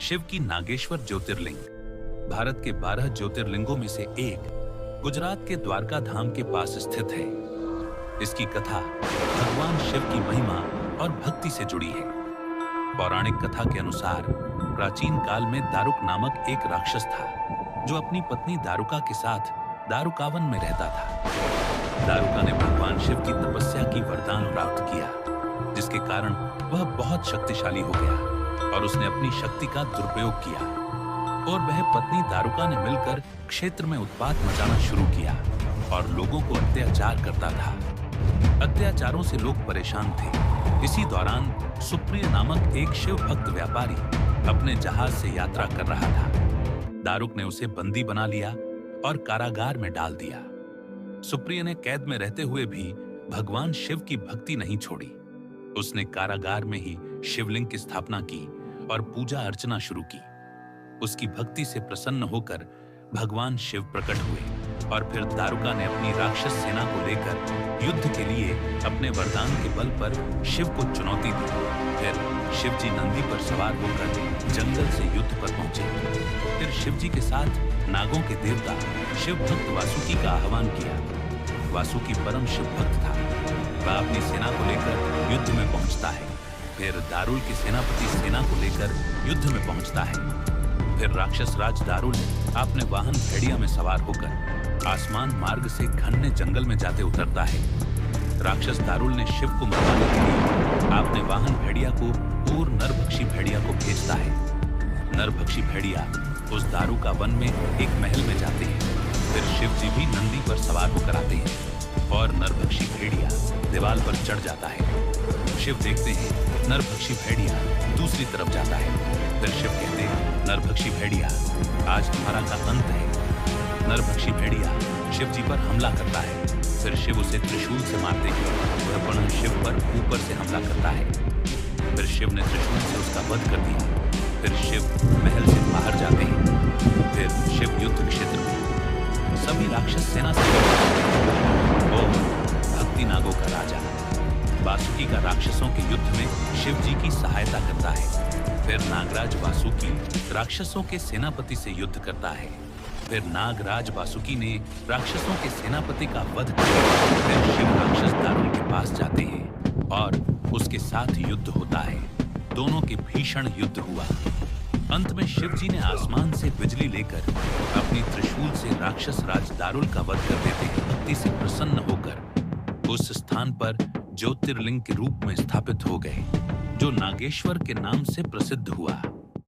शिव की नागेश्वर ज्योतिर्लिंग भारत के 12 ज्योतिर्लिंगों में से एक गुजरात के द्वारका धाम के पास स्थित है। इसकी कथा भगवान शिव की महिमा और भक्ति से जुड़ी है। पौराणिक कथा के अनुसार प्राचीन काल में दारुक नामक एक राक्षस था जो अपनी पत्नी दारुका के साथ दारुकावन में रहता था। दारुका ने भगवान शिव की तपस्या की वरदान प्राप्त किया, जिसके कारण वह बहुत शक्तिशाली हो गया और उसने अपनी शक्ति का दुरुपयोग किया और वह पत्नी दारुका ने मिलकर क्षेत्र में उत्पात मचाना शुरू किया और लोगों को अत्याचार करता था। अत्याचारों से लोग परेशान थे। इसी दौरान सुप्रिय नामक एक शिव भक्त व्यापारी अपने जहाज से यात्रा कर रहा था। दारुक ने उसे बंदी बना लिया और कारागार में डाल दिया। सुप्रिय ने कैद में रहते हुए भी भगवान शिव की भक्ति नहीं छोड़ी। उसने कारागार में ही शिवलिंग की स्थापना की और पूजा अर्चना शुरू की। उसकी भक्ति से प्रसन्न होकर भगवान शिव प्रकट हुए और फिर दारुका ने अपनी राक्षस सेना को लेकर युद्ध के लिए अपने वरदान के बल पर शिव को चुनौती दी। फिर शिवजी नंदी पर सवार होकर जंगल से युद्ध पर पहुंचे। फिर शिवजी के साथ नागों के देवता शिव भक्त वासुकी का आह्वान किया। वासुकी परम शिव भक्त था। वह अपनी सेना को लेकर युद्ध में पहुंचता है। फिर दारुल के सेनापति सेना को लेकर युद्ध में पहुंचता है। फिर राक्षस राज दारुल अपने वाहन भेड़िया में सवार होकर आसमान मार्ग से घने जंगल में जाते उतरता है। राक्षस दारुल ने शिव को मरवाने के लिए अपने वाहन भेड़िया को और नरभक्षी भेड़िया को भेजता है। नरभक्षी भेड़िया उस दारुका वन में एक महल में जाते हैं। फिर शिव जी भी नंदी पर सवार होकर आते हैं और नरभक्षी भेड़िया दीवार पर चढ़ जाता है। शिव देखते हैं नरभक्षी भेड़िया दूसरी तरफ जाता है। फिर शिव कहते हैं, नरभक्षी भेड़िया आज तुम्हारा का अंत है। नरभक्षी भेड़िया शिव जी पर हमला करता है। फिर शिव उसे त्रिशूल से मारते हैं। वह पुनः शिव पर ऊपर से हमला करता है। फिर शिव ने त्रिशूल से उसका वध कर दिया। फिर शिव महल से बाहर जाते हैं। फिर शिव युद्ध क्षेत्र में सभी राक्षस सेना से वो भक्ति नागों का राजा वासुकी का राक्षसों के युद्ध में शिव जी की सहायता करता है। फिर नागराज वासुकी राक्षसों के सेनापति से युद्ध करता है। फिर नागराज वासुकी ने राक्षसों के सेनापति का वध किया। फिर शिव राक्षस दारुल के पास जाते हैं और उसके साथ युद्ध होता है। दोनों के भीषण युद्ध हुआ। अंत में शिव जी ने आसमान से बिजली लेकर अपनी त्रिशूल से राक्षस राज दारुल का वध कर देते हैं। भक्ति से प्रसन्न होकर उस स्थान पर ज्योतिर्लिंग के रूप में स्थापित हो गए, जो नागेश्वर के नाम से प्रसिद्ध हुआ।